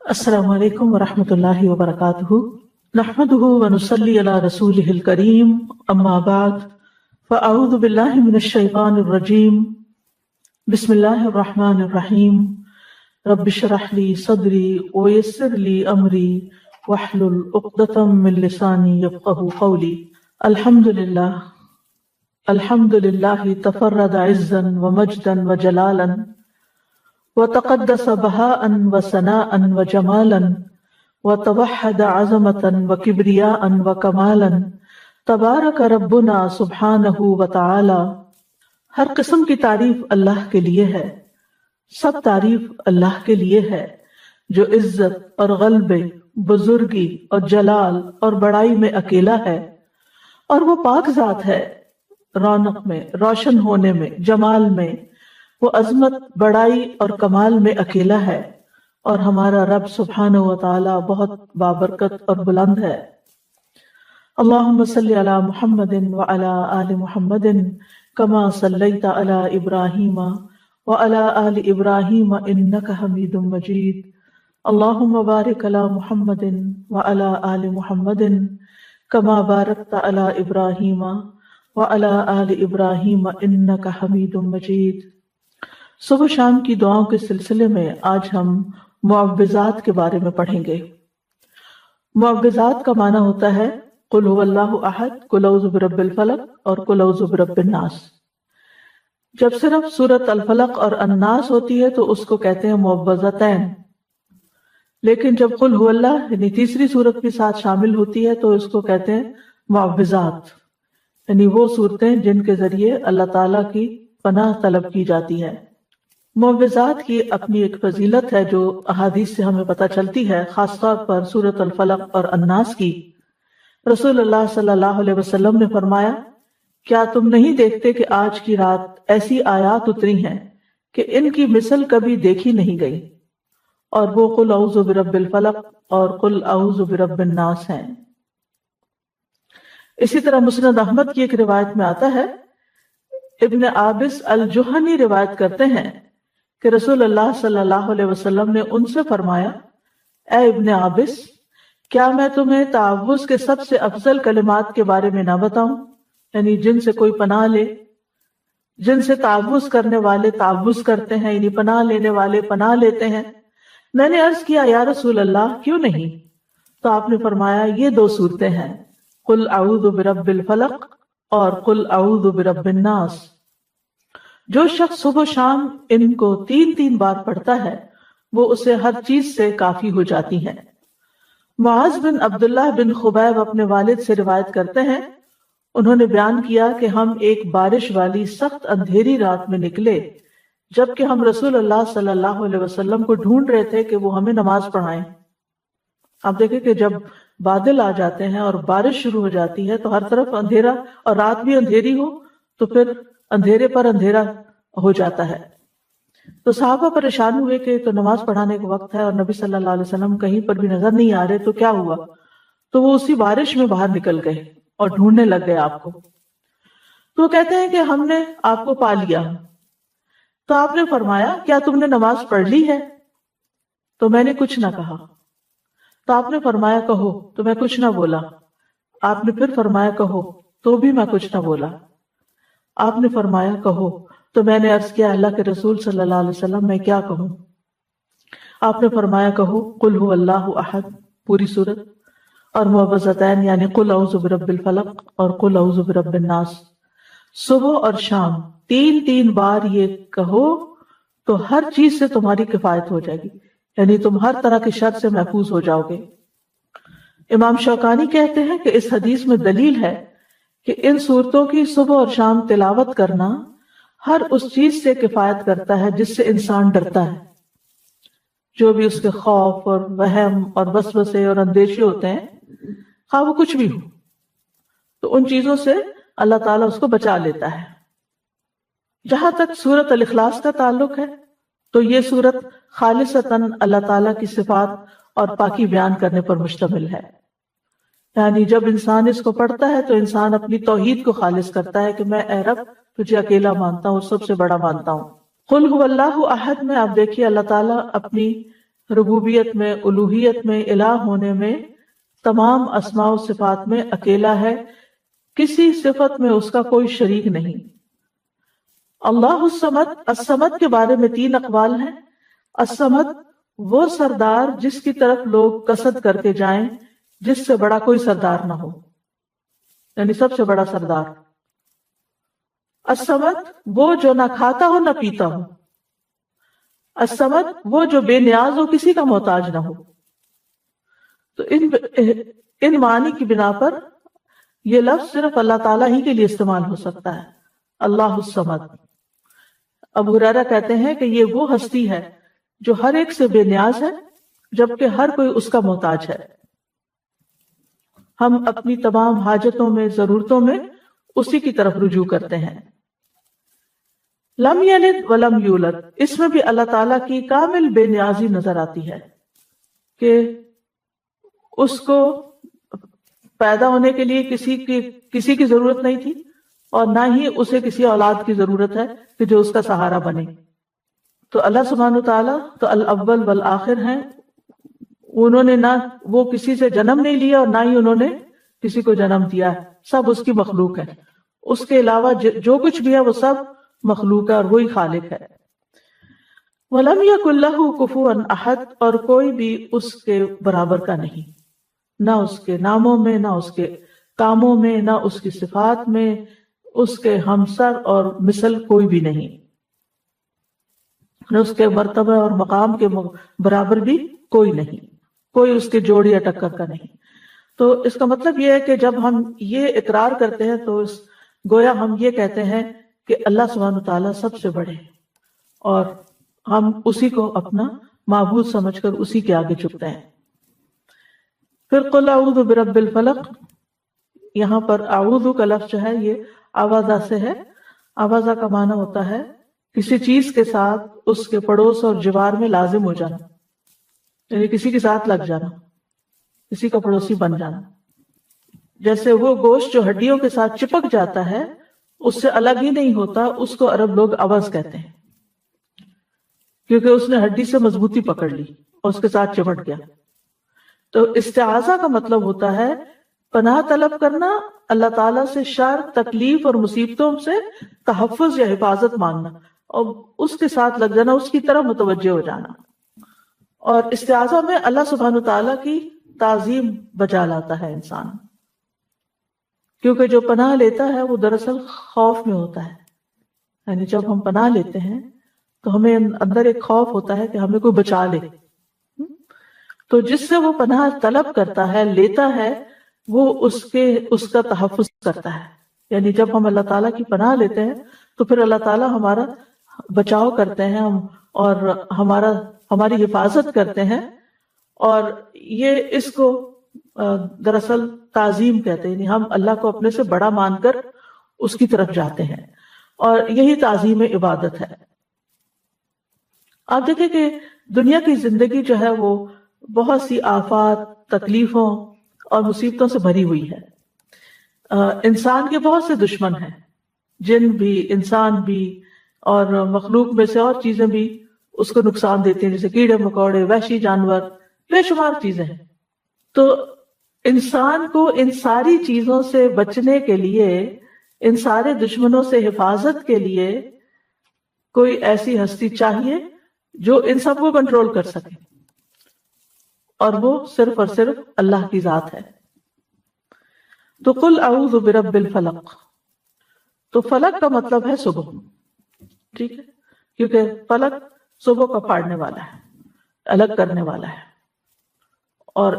السلام علیکم ورحمۃ اللہ وبرکاتہ نحمده ونصلی علی رسولہ الکریم اما بعد فاعوذ باللہ من الشیطان الرجیم بسم اللہ الرحمن الرحیم رب اشرح لی صدری ویسر لی امری واحلل عقدۃ من لسانی یفقهوا قولی الحمد للہ تفرد عزا ومجدا وجلالا وتقدس بهاء وثناء وجمالا وتوحد عظمة وكبرياء وكمالا تبارک ربنا سبحانہ وتعالی۔ ہر قسم کی تعریف اللہ کے لیے ہے، سب تعریف اللہ کے لیے ہے جو عزت اور غلبے، بزرگی اور جلال اور بڑائی میں اکیلا ہے، اور وہ پاک ذات ہے، رونق میں، روشن ہونے میں، جمال میں، وہ عظمت، بڑائی اور کمال میں اکیلا ہے، اور ہمارا رب سبحانہ و تعالی بہت بابرکت اور بلند ہے۔ اللہم صلی علی محمد وعلی آل محمد کما صلیت علی ابراہیم وعلی آل ابراہیم انک حمید مجید۔ اللہم بارک علی محمد وعلی آل محمد کما بارکت علی ابراہیم وعلی آل ابراہیم انک حمید مجید۔ صبح شام کی دعاؤں کے سلسلے میں آج ہم معوذات کے بارے میں پڑھیں گے۔ معوذات کا معنی ہوتا ہے قل هو اللہ احد، قل اعوذ برب الفلق اور قل اعوذ برب الناس۔ جب صرف سورۃ الفلق اور الناس ہوتی ہے تو اس کو کہتے ہیں معوذتین، لیکن جب قل هو اللہ یعنی تیسری سورت بھی ساتھ شامل ہوتی ہے تو اس کو کہتے ہیں معوذات، یعنی وہ صورتیں جن کے ذریعے اللہ تعالیٰ کی پناہ طلب کی جاتی ہے۔ معوذات کی اپنی ایک فضیلت ہے جو احادیث سے ہمیں پتہ چلتی ہے، خاص طور پر سورۃ الفلق اور الناس کی۔ رسول اللہ صلی اللہ علیہ وسلم نے فرمایا، کیا تم نہیں دیکھتے کہ آج کی رات ایسی آیات اتری ہیں کہ ان کی مثل کبھی دیکھی نہیں گئی، اور وہ قل اعوذ برب الفلق اور قل اعوذ برب الناس ہیں۔ اسی طرح مسند احمد کی ایک روایت میں آتا ہے، ابن عابس الجہنی روایت کرتے ہیں کہ رسول اللہ صلی اللہ علیہ وسلم نے ان سے فرمایا، اے ابن عابس، کیا میں تمہیں تعوذ کے سب سے افضل کلمات کے بارے میں نہ بتاؤں، یعنی جن سے کوئی پناہ لے، جن سے تعوذ کرنے والے تعوذ کرتے ہیں، یعنی پناہ لینے والے پناہ لیتے ہیں۔ میں نے عرض کیا، یا رسول اللہ کیوں نہیں؟ تو آپ نے فرمایا، یہ دو صورتیں ہیں، قل اعوذ برب الفلق اور قل اعوذ برب الناس۔ جو شخص صبح و شام ان کو 3 بار پڑھتا ہے وہ اسے ہر چیز سے کافی ہو جاتی ہے۔ معاذ بن عبداللہ بن خبیب اپنے والد سے روایت کرتے ہیں، انہوں نے بیان کیا کہ ہم ایک بارش والی سخت اندھیری رات میں نکلے، جبکہ ہم رسول اللہ صلی اللہ علیہ وسلم کو ڈھونڈ رہے تھے کہ وہ ہمیں نماز پڑھائیں۔ آپ دیکھیں کہ جب بادل آ جاتے ہیں اور بارش شروع ہو جاتی ہے تو ہر طرف اندھیرا، اور رات بھی اندھیری ہو تو پھر اندھیرے پر اندھیرا ہو جاتا ہے۔ تو صحابہ پریشان ہوئے کہ تو نماز پڑھانے کا وقت ہے اور نبی صلی اللہ علیہ وسلم کہیں پر بھی نظر نہیں آ رہے، تو کیا ہوا؟ تو وہ اسی بارش میں باہر نکل گئے اور ڈھونڈنے لگ گئے آپ کو۔ تو وہ کہتے ہیں کہ ہم نے آپ کو پا لیا۔ تو آپ نے فرمایا، کیا تم نے نماز پڑھ لی ہے؟ تو میں نے کچھ نہ کہا۔ تو آپ نے فرمایا، کہو، تو میں کچھ نہ بولا۔ آپ نے پھر فرمایا، کہو، تو بھی میں کچھ نہ بولا۔ آپ نے فرمایا، کہو، تو میں نے عرض کیا، اللہ کے رسول صلی اللہ علیہ وسلم میں کیا کہوں؟ آپ نے فرمایا، کہو قل هو اللہ احد، پوری سورت، اور معوذتین یعنی قل اعوذ برب الفلق اور قل اعوذ برب الناس۔ صبح اور شام 3 بار یہ کہو تو ہر چیز سے تمہاری کفایت ہو جائے گی، یعنی تم ہر طرح کی شر سے محفوظ ہو جاؤ گے۔ امام شوکانی کہتے ہیں کہ اس حدیث میں دلیل ہے کہ ان صورتوں کی صبح اور شام تلاوت کرنا ہر اس چیز سے کفایت کرتا ہے جس سے انسان ڈرتا ہے، جو بھی اس کے خوف اور وہم اور وسوسے اور اندیشے ہوتے ہیں، خواہ وہ کچھ بھی ہو، تو ان چیزوں سے اللہ تعالیٰ اس کو بچا لیتا ہے۔ جہاں تک سورۃ الاخلاص کا تعلق ہے تو یہ سورت خالصتاً اللہ تعالیٰ کی صفات اور پاکی بیان کرنے پر مشتمل ہے، یعنی جب انسان اس کو پڑھتا ہے تو انسان اپنی توحید کو خالص کرتا ہے کہ میں اے رب تجھے اکیلا مانتا ہوں، سب سے بڑا مانتا ہوں۔ قل هو اللہ احد میں آپ دیکھیے اللہ تعالیٰ اپنی ربوبیت میں، الوہیت میں، الہ ہونے میں، تمام اسماء و صفات میں اکیلا ہے، کسی صفت میں اس کا کوئی شریک نہیں۔ اللہ الصمد، الصمد کے بارے میں 3 اقوال ہیں۔ الصمد وہ سردار جس کی طرف لوگ قصد کر کے جائیں جس سے بڑا کوئی سردار نہ ہو، یعنی سب سے بڑا سردار۔ الصمد وہ جو نہ کھاتا ہو نہ پیتا ہو۔ الصمد وہ جو بے نیاز ہو، کسی کا محتاج نہ ہو۔ تو ان معنی کی بنا پر یہ لفظ صرف اللہ تعالیٰ ہی کے لیے استعمال ہو سکتا ہے، اللہ الصمد۔ ابو ہریرہ کہتے ہیں کہ یہ وہ ہستی ہے جو ہر ایک سے بے نیاز ہے، جبکہ ہر کوئی اس کا محتاج ہے۔ ہم اپنی تمام حاجتوں میں، ضرورتوں میں اسی کی طرف رجوع کرتے ہیں۔ لم یلد ولم یولد، اس میں بھی اللہ تعالیٰ کی کامل بے نیازی نظر آتی ہے کہ اس کو پیدا ہونے کے لیے کسی کی ضرورت نہیں تھی، اور نہ ہی اسے کسی اولاد کی ضرورت ہے کہ جو اس کا سہارا بنے۔ تو اللہ سبحانہ وتعالیٰ تو الاول والآخر ہیں، انہوں نے نہ وہ کسی سے جنم نہیں لیا اور نہ ہی انہوں نے کسی کو جنم دیا ہے، سب اس کی مخلوق ہے۔ اس کے علاوہ جو کچھ بھی ہے وہ سب مخلوق ہے اور وہی خالق ہے۔ وَلَمْ يَكُنْ لَهُ كُفُوًا أَحَدٌ، اور کوئی بھی اس کے برابر کا نہیں، نہ اس کے ناموں میں، نہ اس کے کاموں میں، نہ اس کی صفات میں، اس کے ہمسر اور مثل کوئی بھی نہیں، نہ اس کے مرتبہ اور مقام کے برابر بھی کوئی نہیں، کوئی اس کے جوڑ یا ٹکر کا نہیں۔ تو اس کا مطلب یہ ہے کہ جب ہم یہ اقرار کرتے ہیں تو گویا ہم یہ کہتے ہیں کہ اللہ سبحانہ تعالیٰ سب سے بڑے ہیں، اور ہم اسی کو اپنا معبود سمجھ کر اسی کے آگے جھکتے ہیں۔ پھر قل اعوذ برب الفلق، یہاں پر اعوذ کا لفظ جو ہے یہ آوازہ سے ہے۔ آوازہ کا معنی ہوتا ہے کسی چیز کے ساتھ اس کے پڑوس اور جوار میں لازم ہو جانا، یعنی کسی کے ساتھ لگ جانا، کسی کا پڑوسی بن جانا۔ جیسے وہ گوشت جو ہڈیوں کے ساتھ چپک جاتا ہے، اس سے الگ ہی نہیں ہوتا، اس کو عرب لوگ اوز کہتے ہیں، کیونکہ اس نے ہڈی سے مضبوطی پکڑ لی اور اس کے ساتھ چمٹ گیا۔ تو استعاذہ کا مطلب ہوتا ہے پناہ طلب کرنا، اللہ تعالیٰ سے شر، تکلیف اور مصیبتوں سے تحفظ یا حفاظت مانگنا، اور اس کے ساتھ لگ جانا، اس کی طرف متوجہ ہو جانا۔ اور استعاذہ میں اللہ سبحانہ تعالیٰ کی تعظیم بجا لاتا ہے انسان، کیونکہ جو پناہ لیتا ہے وہ دراصل خوف میں ہوتا ہے، یعنی جب ہم پناہ لیتے ہیں تو ہمیں اندر ایک خوف ہوتا ہے کہ ہمیں کوئی بچا لے۔ تو جس سے وہ پناہ طلب کرتا ہے، لیتا ہے، وہ اس کا تحفظ کرتا ہے۔ یعنی جب ہم اللہ تعالیٰ کی پناہ لیتے ہیں تو پھر اللہ تعالیٰ ہمارا بچاؤ کرتے ہیں اور ہماری حفاظت کرتے ہیں، اور یہ اس کو دراصل تعظیم کہتے ہیں، یعنی ہم اللہ کو اپنے سے بڑا مان کر اس کی طرف جاتے ہیں، اور یہی تعظیم عبادت ہے۔ آپ دیکھیں کہ دنیا کی زندگی جو ہے وہ بہت سی آفات، تکلیفوں اور مصیبتوں سے بھری ہوئی ہے۔ انسان کے بہت سے دشمن ہیں، جن بھی، انسان بھی، اور مخلوق میں سے اور چیزیں بھی اس کو نقصان دیتے ہیں، جیسے کیڑے مکوڑے، وحشی جانور، بے شمار چیزیں ہیں۔ تو انسان کو ان ساری چیزوں سے بچنے کے لیے، ان سارے دشمنوں سے حفاظت کے لیے کوئی ایسی ہستی چاہیے جو ان سب کو کنٹرول کر سکے، اور وہ صرف اور صرف اللہ کی ذات ہے۔ تو قل اعوذ برب الفلق، تو فلق کا مطلب ہے صبح، ٹھیک ہے، کیونکہ فلق صبح کا پھاڑنے والا ہے، الگ کرنے والا ہے، اور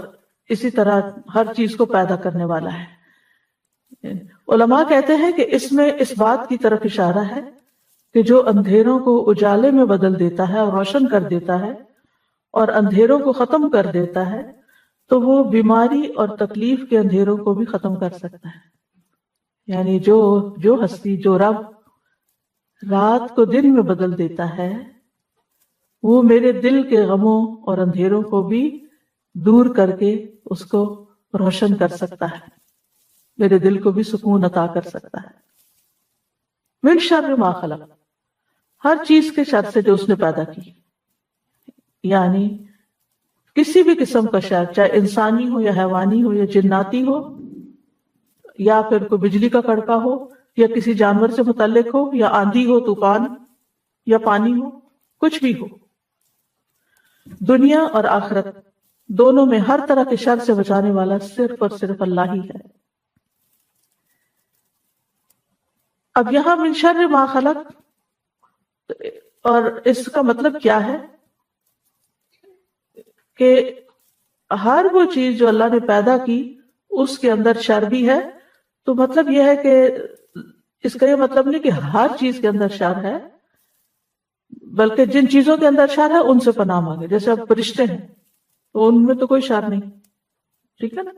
اسی طرح ہر چیز کو پیدا کرنے والا ہے۔ علماء کہتے ہیں کہ اس میں اس بات کی طرف اشارہ ہے کہ جو اندھیروں کو اجالے میں بدل دیتا ہے اور روشن کر دیتا ہے اور اندھیروں کو ختم کر دیتا ہے، تو وہ بیماری اور تکلیف کے اندھیروں کو بھی ختم کر سکتا ہے۔ یعنی جو ہستی، جو رب رات کو دن میں بدل دیتا ہے، وہ میرے دل کے غموں اور اندھیروں کو بھی دور کر کے اس کو روشن کر سکتا ہے، میرے دل کو بھی سکون عطا کر سکتا ہے۔ من شر ما خلق، ہر چیز کے شر سے جو اس نے پیدا کی، یعنی کسی بھی قسم کا شر، چاہے انسانی ہو یا حیوانی ہو یا جناتی ہو، یا پھر کوئی بجلی کا کڑکا ہو، یا کسی جانور سے متعلق ہو، یا آندھی ہو، طوفان یا پانی ہو، کچھ بھی ہو، دنیا اور آخرت دونوں میں ہر طرح کے شر سے بچانے والا صرف اور صرف اللہ ہی ہے۔ اب یہاں من شر ما خلق، اور اس کا مطلب کیا ہے کہ ہر وہ چیز جو اللہ نے پیدا کی اس کے اندر شر بھی ہے۔ تو مطلب یہ ہے کہ اس کا یہ مطلب نہیں کہ ہر چیز کے اندر شر ہے، بلکہ جن چیزوں کے اندر شر ہے ان سے پناہ مانگے۔ جیسے اب فرشتے ہیں تو ان میں تو کوئی شر نہیں، ٹھیک ہے نا،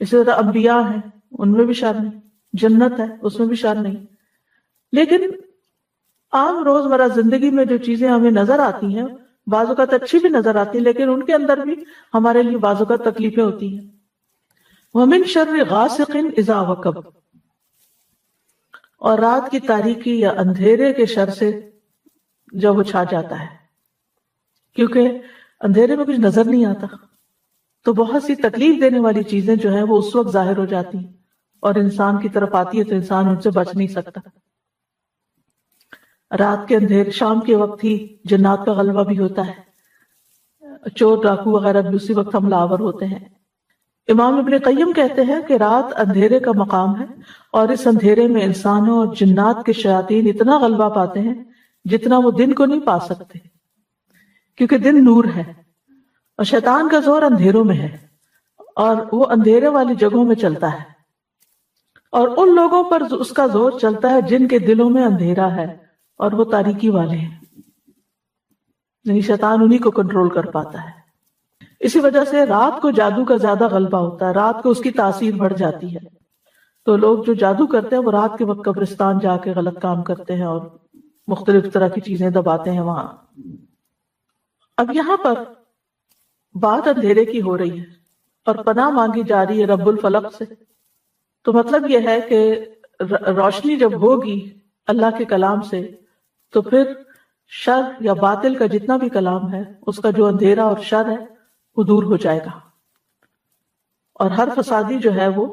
اسی طرح انبیاء ہیں ان میں بھی شر نہیں، جنت ہے اس میں بھی شر نہیں۔ لیکن عام روزمرہ زندگی میں جو چیزیں ہمیں نظر آتی ہیں، بعض اوقات اچھی بھی نظر آتی ہیں، لیکن ان کے اندر بھی ہمارے لیے بعض اوقات تکلیفیں ہوتی ہیں۔ وَمِن شَرِّ غَاسِقٍ إِذَا وَقَبَ، اور رات کی تاریکی یا اندھیرے کے شر سے جب وہ چھا جاتا ہے، کیونکہ اندھیرے میں کچھ نظر نہیں آتا، تو بہت سی تکلیف دینے والی چیزیں جو ہیں وہ اس وقت ظاہر ہو جاتی ہیں اور انسان کی طرف آتی ہے تو انسان ان سے بچ نہیں سکتا۔ رات کے اندھیرے، شام کے وقت ہی جنات کا غلبہ بھی ہوتا ہے، چور ڈاکو وغیرہ بھی اسی وقت حملہ آور ہوتے ہیں۔ امام ابن قیم کہتے ہیں کہ رات اندھیرے کا مقام ہے، اور اس اندھیرے میں انسانوں اور جنات کے شیاطین اتنا غلبہ پاتے ہیں جتنا وہ دن کو نہیں پا سکتے، کیونکہ دن نور ہے اور شیطان کا زور اندھیروں میں ہے، اور وہ اندھیرے والی جگہوں میں چلتا ہے، اور ان لوگوں پر اس کا زور چلتا ہے جن کے دلوں میں اندھیرا ہے اور وہ تاریکی والے ہیں، یعنی شیطان انہی کو کنٹرول کر پاتا ہے۔ اسی وجہ سے رات کو جادو کا زیادہ غلبہ ہوتا ہے، رات کو اس کی تاثیر بڑھ جاتی ہے، تو لوگ جو جادو کرتے ہیں وہ رات کے وقت قبرستان جا کے غلط کام کرتے ہیں اور مختلف طرح کی چیزیں دباتے ہیں وہاں۔ اب یہاں پر بات اندھیرے کی ہو رہی ہے اور پناہ مانگی جا رہی ہے رب الفلق سے، تو مطلب یہ ہے کہ روشنی جب ہوگی اللہ کے کلام سے تو پھر شر یا باطل کا جتنا بھی کلام ہے اس کا جو اندھیرا اور شر ہے وہ دور ہو جائے گا، اور ہر فسادی جو ہے وہ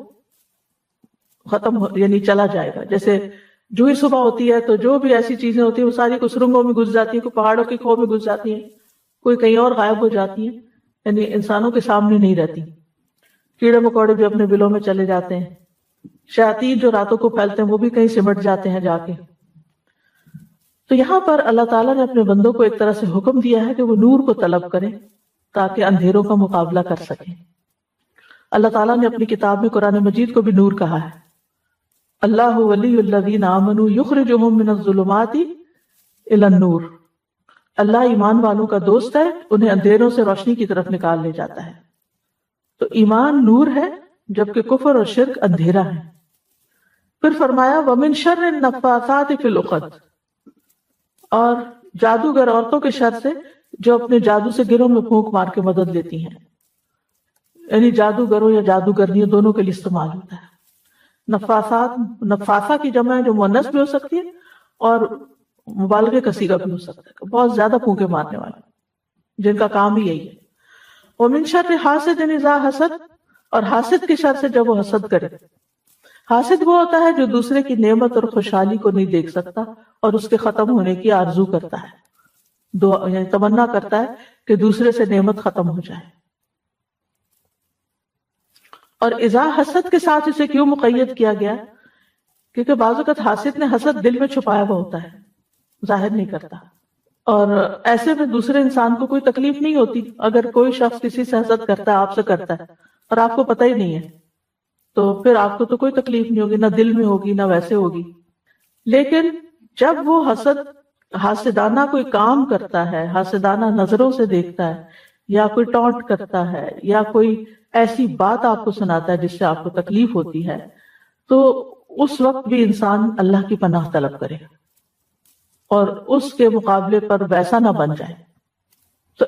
ختم یعنی چلا جائے گا۔ جیسے جو ہی صبح ہوتی ہے تو جو بھی ایسی چیزیں ہوتی ہیں وہ ساری کوئی سرنگوں میں گھس جاتی ہیں، کوئی پہاڑوں کی کھو میں گھس جاتی ہیں، کوئی کہیں اور غائب ہو جاتی ہیں، یعنی انسانوں کے سامنے نہیں رہتی۔ کیڑے مکوڑے بھی اپنے بلوں میں چلے جاتے ہیں، شیاطین جو راتوں کو پھیلتے ہیں وہ بھی کہیں سمٹ جاتے ہیں جا کے۔ تو یہاں پر اللہ تعالیٰ نے اپنے بندوں کو ایک طرح سے حکم دیا ہے کہ وہ نور کو طلب کریں تاکہ اندھیروں کا مقابلہ کر سکیں۔ اللہ تعالیٰ نے اپنی کتاب میں قرآن مجید کو بھی نور کہا ہے، اللہ ولی الذین آمنوا یخرجہم من الظلمات الی النور، اللہ ایمان والوں کا دوست ہے، انہیں اندھیروں سے روشنی کی طرف نکال لے جاتا ہے۔ تو ایمان نور ہے جبکہ کفر اور شرک اندھیرا ہے۔ پھر فرمایا وَمِن شَرِّ النَّفَّاثَاتِ فِی الْعُقَدِ، اور جادوگر عورتوں کے شر سے جو اپنے جادو سے گروں میں پھونک مار کے مدد لیتی ہیں، یعنی جادوگروں یا جادوگرنیوں دونوں کے لیے استعمال ہوتا ہے۔ نفاثات، نفاثہ کی جمع ہے جو مؤنث بھی ہو سکتی ہے اور مبالغے کا صیغہ بھی ہو سکتا ہے، بہت زیادہ پھونکے مارنے والے جن کا کام ہی یہی ہے۔ وَمِن شَرِّ حَاسِدٍ إِذَا حَسَدَ، اور حاسد کے شر سے جب وہ حسد کرے۔ حاسد وہ ہوتا ہے جو دوسرے کی نعمت اور خوشحالی کو نہیں دیکھ سکتا اور اس کے ختم ہونے کی آرزو کرتا ہے، یعنی تمنا کرتا ہے کہ دوسرے سے نعمت ختم ہو جائے۔ اور اذا حسد کے ساتھ اسے کیوں مقید کیا گیا؟ کیونکہ بعض اوقات حاسد نے حسد دل میں چھپایا ہوا ہوتا ہے، ظاہر نہیں کرتا، اور ایسے میں دوسرے انسان کو کوئی تکلیف نہیں ہوتی۔ اگر کوئی شخص کسی سے حسد کرتا ہے، آپ سے کرتا ہے اور آپ کو پتہ ہی نہیں ہے، تو پھر آپ کو تو کوئی تکلیف نہیں ہوگی، نہ دل میں ہوگی نہ ویسے ہوگی۔ لیکن جب وہ حاسدانہ کوئی کام کرتا ہے، حاسدانہ نظروں سے دیکھتا ہے، یا کوئی ٹونٹ کرتا ہے، یا کوئی ایسی بات آپ کو سناتا ہے جس سے آپ کو تکلیف ہوتی ہے، تو اس وقت بھی انسان اللہ کی پناہ طلب کرے اور اس کے مقابلے پر ویسا نہ بن جائے۔ تو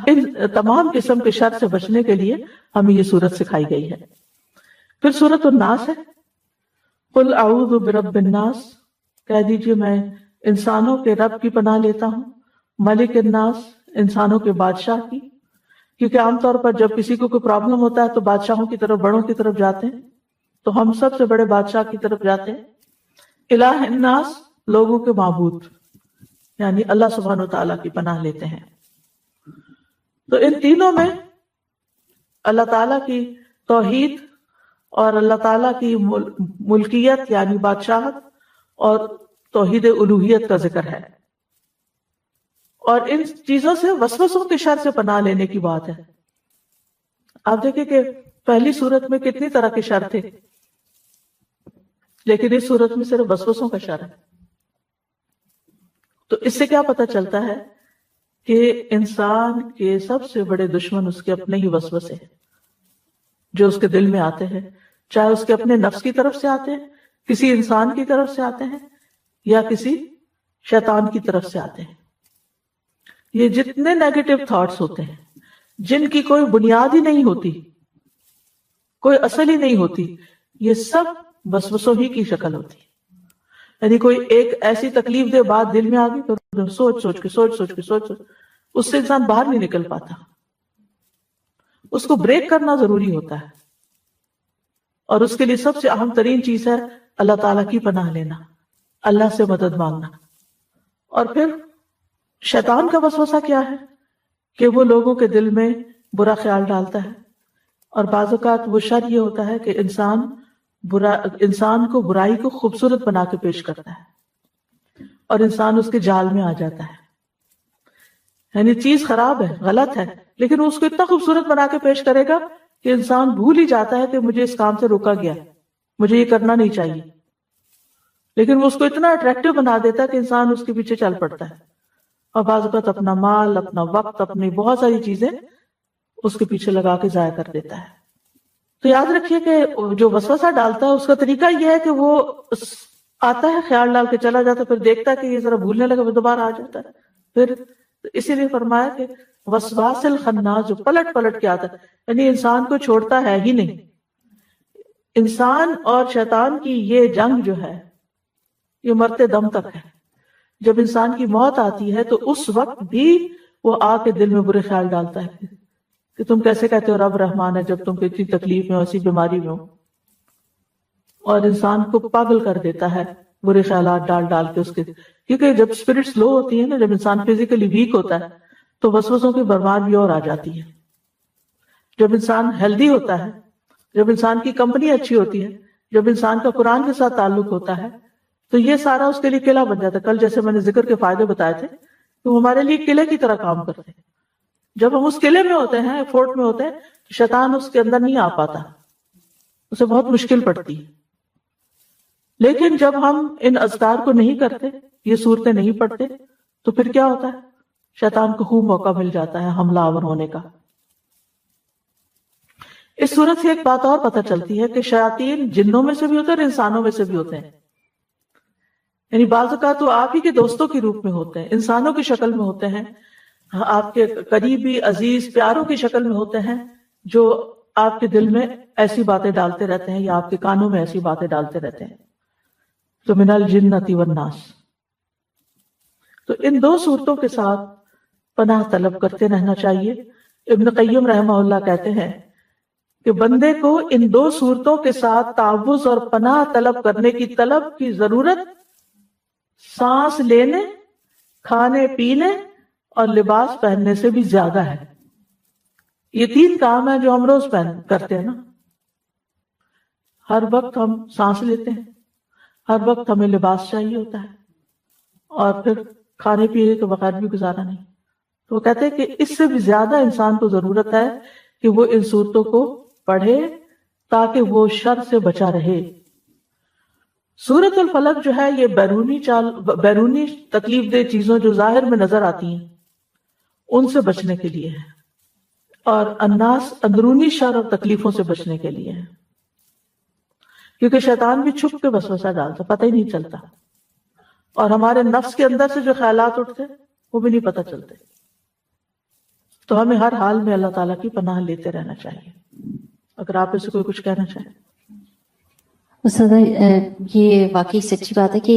ان تمام قسم کے شر سے بچنے کے لیے ہمیں یہ سورت سکھائی گئی ہے۔ پھر سورت الناس ہے، قل اعوذ برب الناس، کہہ دیجئے میں انسانوں کے رب کی پناہ لیتا ہوں، ملک الناس، انسانوں کے بادشاہ کی، کیونکہ عام طور پر جب کسی کو کوئی پرابلم ہوتا ہے تو بادشاہوں کی طرف، بڑوں کی طرف جاتے ہیں، تو ہم سب سے بڑے بادشاہ کی طرف جاتے ہیں۔ الہ الناس، لوگوں کے معبود، یعنی اللہ سبحانہ وتعالیٰ کی پناہ لیتے ہیں۔ تو ان تینوں میں اللہ تعالیٰ کی توحید اور اللہ تعالیٰ کی ملکیت یعنی بادشاہت اور توحید الوہیت کا ذکر ہے، اور ان چیزوں سے وسوسوں کے شر سے پناہ لینے کی بات ہے۔ آپ دیکھیں کہ پہلی صورت میں کتنی طرح کے شر تھے، لیکن اس صورت میں صرف وسوسوں کا شر ہے۔ تو اس سے کیا پتہ چلتا ہے کہ انسان کے سب سے بڑے دشمن اس کے اپنے ہی وسوسے ہیں جو اس کے دل میں آتے ہیں، چاہے اس کے اپنے نفس کی طرف سے آتے ہیں، کسی انسان کی طرف سے آتے ہیں، یا کسی شیطان کی طرف سے آتے ہیں۔ یہ جتنے نیگیٹو تھاٹس ہوتے ہیں جن کی کوئی بنیاد ہی نہیں ہوتی، کوئی اصل ہی نہیں ہوتی، یہ سب وسوسوں ہی کی شکل ہوتی ہے۔ یعنی کوئی ایک ایسی تکلیف دہ بات دل میں آ گئی تو سوچ کے اس سے انسان باہر نہیں نکل پاتا، اس کو بریک کرنا ضروری ہوتا ہے، اور اس کے لیے سب سے اہم ترین چیز ہے اللہ تعالیٰ کی پناہ لینا، اللہ سے مدد مانگنا۔ اور پھر شیطان کا وسوسہ کیا ہے کہ وہ لوگوں کے دل میں برا خیال ڈالتا ہے، اور بعض اوقات وہ شر یہ ہوتا ہے کہ انسان کو برائی کو خوبصورت بنا کے پیش کرتا ہے اور انسان اس کے جال میں آ جاتا ہے۔ یعنی چیز خراب ہے، غلط ہے، لیکن وہ اس کو اتنا خوبصورت بنا کے پیش کرے گا کہ انسان بھول ہی جاتا ہے کہ مجھے اس کام سے روکا گیا، مجھے یہ کرنا نہیں چاہیے، لیکن وہ اس کو اتنا اٹریکٹیو بنا دیتا ہے کہ انسان اس کے پیچھے چل پڑتا ہے، اور بعض اوقات اپنا مال، اپنا وقت، اپنی بہت ساری چیزیں اس کے پیچھے لگا کے ضائع کر دیتا ہے۔ تو یاد رکھیے کہ جو وسوسہ ڈالتا ہے اس کا طریقہ یہ ہے کہ وہ آتا ہے، خیال ڈال کے چلا جاتا ہے، پھر دیکھتا ہے کہ یہ ذرا بھولنے لگا، وہ دوبارہ آ جاتا ہے، پھر اسی لیے فرمایا کہ وسواس الخناس، جو پلٹ پلٹ کے آتا ہے، یعنی انسان کو چھوڑتا ہے ہی نہیں۔ انسان اور شیطان کی یہ جنگ جو ہے یہ مرتے دم تک ہے۔ جب انسان کی موت آتی ہے تو اس وقت بھی وہ آ کے دل میں برے خیال ڈالتا ہے کہ تم کیسے کہتے ہو رب رحمان ہے جب تم کو اتنی تکلیف میں ہو، ایسی بیماری میں ہو، اور انسان کو پاگل کر دیتا ہے برے خیالات ڈال ڈال کے اس کے، کیونکہ جب اسپرٹ لو ہوتی ہے نا، جب انسان فزیکلی ویک ہوتا ہے تو وسوسوں کی برمار بھی اور آ جاتی ہے۔ جب انسان ہیلدی ہوتا ہے، جب انسان کی کمپنی اچھی ہوتی ہے، جب انسان کا قرآن کے ساتھ تعلق ہوتا ہے تو یہ سارا اس کے لیے قلعہ بن جاتا ہے۔ کل جیسے میں نے ذکر کے فائدے بتائے تھے کہ وہ ہمارے لیے قلعے کی طرح کام کرتے ہیں۔ جب ہم اس قلعے میں ہوتے ہیں، فورٹ میں ہوتے ہیں، تو شیطان اس کے اندر نہیں آ پاتا، اسے بہت مشکل پڑتی ہے۔ لیکن جب ہم ان اذکار کو نہیں کرتے، یہ صورتیں نہیں پڑھتے، تو پھر کیا ہوتا ہے؟ شیطان کو خوب موقع مل جاتا ہے حملہ آور ہونے کا۔ اس صورت سے ایک بات اور پتہ چلتی ہے کہ شیاطین جنوں میں سے بھی ہوتے ہیں اور انسانوں میں سے بھی ہوتے ہیں۔ یعنی بعض اوقات تو آپ ہی کے دوستوں کے روپ میں ہوتے ہیں، انسانوں کی شکل میں ہوتے ہیں، آپ کے قریبی عزیز پیاروں کی شکل میں ہوتے ہیں، جو آپ کے دل میں ایسی باتیں ڈالتے رہتے ہیں یا آپ کے کانوں میں ایسی باتیں ڈالتے رہتے ہیں۔ تو من الجنۃ والناس، تو ان دو صورتوں کے ساتھ پناہ طلب کرتے رہنا چاہیے۔ ابن قیم رحمہ اللہ کہتے ہیں کہ بندے کو ان دو صورتوں کے ساتھ تعوذ اور پناہ طلب کرنے کی طلب کی ضرورت سانس لینے، کھانے پینے اور لباس پہننے سے بھی زیادہ ہے۔ یہ تین کام ہیں جو ہم روز کرتے ہیں نا، ہر وقت ہم سانس لیتے ہیں، ہر وقت ہمیں لباس چاہیے ہوتا ہے، اور پھر کھانے پینے کے بغیر بھی گزارا نہیں۔ تو وہ کہتے ہیں کہ اس سے بھی زیادہ انسان کو ضرورت ہے کہ وہ ان صورتوں کو پڑھے تاکہ وہ شر سے بچا رہے۔ سورۃ الفلق جو ہے یہ بیرونی تکلیف دہ چیزوں جو ظاہر میں نظر آتی ہیں ان سے بچنے کے لیے ہے، اور الناس اندرونی شر اور تکلیفوں سے بچنے کے لیے ہے، کیونکہ شیطان بھی چھپ کے وسوسہ ڈالتا، پتہ ہی نہیں چلتا، اور ہمارے نفس کے اندر سے جو خیالات اٹھتے وہ بھی نہیں پتہ چلتے۔ تو ہمیں ہر حال میں اللہ تعالیٰ کی پناہ لیتے رہنا چاہیے۔ اگر آپ اسے کوئی کچھ کہنا چاہیں۔ استاد یہ واقعی سچی بات ہے کہ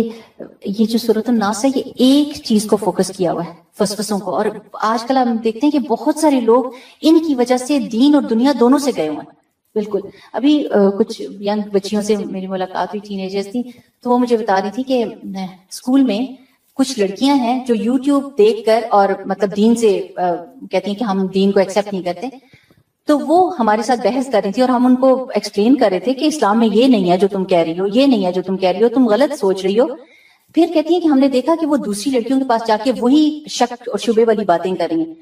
یہ جو سورۃ الناس ہے یہ ایک چیز کو فوکس کیا ہوا ہے، وسوسوں کو. اور آج کل ہم دیکھتے ہیں کہ بہت سارے لوگ ان کی وجہ سے دین اور دنیا دونوں سے گئے ہوئے ہیں. بالکل. ابھی کچھ ینگ بچیوں سے میری ملاقات ہوئی، ٹین ایجرز تھی، تو وہ مجھے بتا رہی تھی کہ اسکول میں کچھ لڑکیاں ہیں جو یوٹیوب دیکھ کر اور مطلب دین سے کہتی ہیں کہ ہم دین کو ایکسیپٹ نہیں کرتے. تو وہ ہمارے ساتھ بحث کر رہی تھی اور ہم ان کو ایکسپلین کر رہے تھے کہ اسلام میں یہ نہیں ہے جو تم کہہ رہی ہو، یہ نہیں ہے جو تم کہہ رہی ہو، تم غلط سوچ رہی ہو. پھر کہتی ہیں کہ ہم نے دیکھا کہ وہ دوسری لڑکیوں کے پاس جا کے وہی شک اور شبے والی باتیں کر رہی ہیں.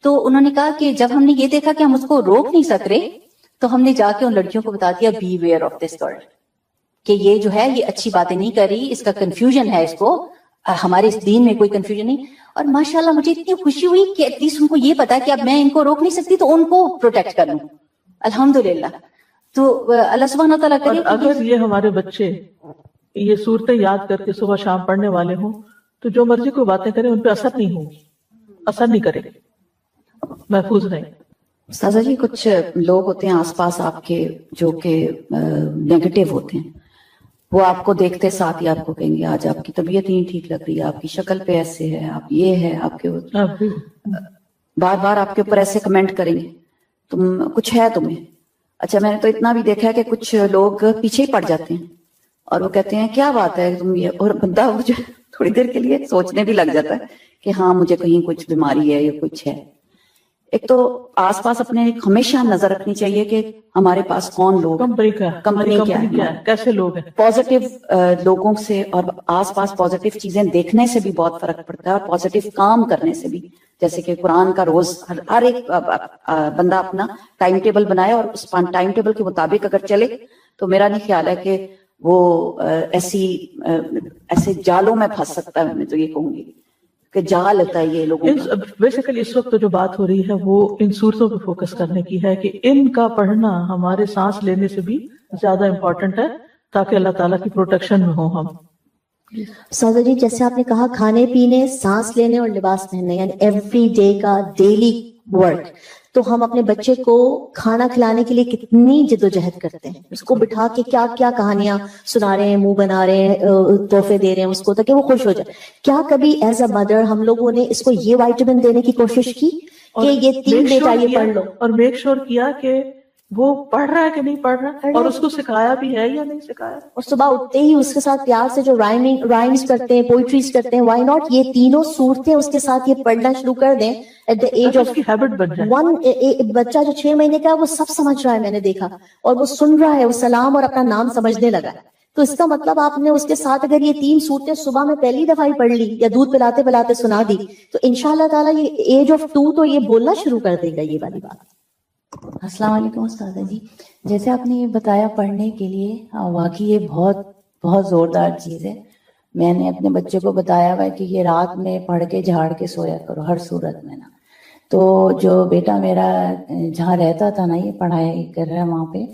تو انہوں نے کہا کہ جب ہم نے یہ دیکھا کہ ہم اس کو روک نہیں سک رہے تو ہم نے جا کے ان لڑکیوں کو بتا دیا beware of this girl, کہ یہ جو ہے یہ اچھی باتیں نہیں کر رہی، اس کا کنفیوژن ہے، اس کو ہمارے اس دین میں کوئی کنفیوژن نہیں. اور ماشاءاللہ مجھے اتنی خوشی ہوئی کہ ایٹ لیسٹ ان کو یہ پتا کہ اب میں ان کو روک نہیں سکتی تو ان کو پروٹیکٹ کر لوں. الحمدللہ. تو اللہ سبحانہ تعالیٰ کرے اگر یہ ہمارے بچے یہ صورتیں یاد کر کے صبح شام پڑھنے والے ہوں تو جو مرضی کوئی باتیں کریں ان پہ اثر نہیں ہوگی، اثر نہیں کرے، محفوظ نہیں. سازا جی کچھ لوگ ہوتے ہیں آس پاس آپ کے جو کہ نیگیٹو ہوتے ہیں، وہ آپ کو دیکھتے ساتھ ہی آپ کو کہیں گے آج آپ کی طبیعت نہیں ٹھیک لگ رہی ہے، آپ کی شکل پہ ایسے ہے، آپ یہ ہے، آپ کے بار بار آپ کے اوپر ایسے کمنٹ کریں گے تم کچھ ہے تمہیں. اچھا میں نے تو اتنا بھی دیکھا ہے کہ کچھ لوگ پیچھے ہی پڑ جاتے ہیں اور وہ کہتے ہیں کیا بات ہے تم یہ، اور بندہ مجھے تھوڑی دیر کے لیے سوچنے بھی لگ جاتا ہے کہ ہاں مجھے کہیں کچھ بیماری ہے یا کچھ ہے. ایک تو آس پاس اپنے ہمیشہ نظر رکھنی چاہیے کہ ہمارے پاس کون لوگ، کمپنی کیا ہے، کیسے لوگ ہیں. پازیٹیو لوگوں سے اور آس پاس پازیٹیو چیزیں دیکھنے سے بھی بہت فرق پڑتا ہے، اور پازیٹیو کام کرنے سے بھی. جیسے کہ قرآن کا روز ہر ایک بندہ اپنا ٹائم ٹیبل بنائے اور اس ٹائم ٹیبل کے مطابق اگر چلے تو میرا نہیں خیال ہے کہ وہ ایسے جالوں میں پھنس سکتا ہے. میں تو یہ کہوں گی کہ جال ہوتا ہے یہ لوگوں کا. بیسیکلی اس وقت جو بات ہو رہی ہے وہ ان صورتوں پہ فوکس کرنے کی ہے کہ ان کا پڑھنا ہمارے سانس لینے سے بھی زیادہ امپورٹنٹ ہے تاکہ اللہ تعالیٰ کی پروٹیکشن میں ہوں ہم. سازا جی جیسے آپ نے کہا کھانے پینے، سانس لینے اور لباس پہننے، یعنی ایوری ڈے کا ڈیلی ورک، تو ہم اپنے بچے کو کھانا کھلانے کے لیے کتنی جدوجہد کرتے ہیں، اس کو بٹھا کے کیا کیا کہانیاں سنا رہے ہیں، منہ بنا رہے ہیں، تحفے دے رہے ہیں اس کو تاکہ وہ خوش ہو جائے. کیا کبھی ایز اے مدر ہم لوگوں نے اس کو یہ وائٹامن دینے کی کوشش کی کہ یہ 3 بیٹا یہ پڑھ لو، اور میک شور کیا کہ وہ پڑھ رہا ہے کہ نہیں پڑھ رہا، اور اس کو سکھایا بھی ہے یا نہیں سکھایا، اور صبح اٹھتے ہی اس کے ساتھ پیار سے جو رائمز کرتے ہیں، پوئٹریز کرتے ہیں، وائی ناٹ یہ تینوں صورتیں اس کے ساتھ یہ پڑھنا شروع کر دیں at the age of habit بن جائے. بچہ جو 6 مہینے کا ہے وہ سب سمجھ رہا ہے، میں نے دیکھا، اور وہ سن رہا ہے، وہ سلام اور اپنا نام سمجھنے لگا ہے. تو اس کا مطلب آپ نے اس کے ساتھ اگر یہ 3 صورتیں صبح میں پہلی دفعہ ہی پڑھ لی یا دودھ پلاتے پلاتے سنا دی تو انشاءاللہ تعالیٰ یہ ایج آف 2 تو یہ بولنا شروع کر دے گا یہ والی بات. السلام علیکم استاذہ جی. جیسے آپ نے یہ بتایا پڑھنے کے لیے، واقعی یہ بہت بہت زوردار چیز ہے. میں نے اپنے بچے کو بتایا ہوا ہے کہ یہ رات میں پڑھ کے جھاڑ کے سویا کرو ہر صورت میں نا. تو جو بیٹا میرا جہاں رہتا تھا نا، یہ پڑھائی کر رہا ہے وہاں پہ،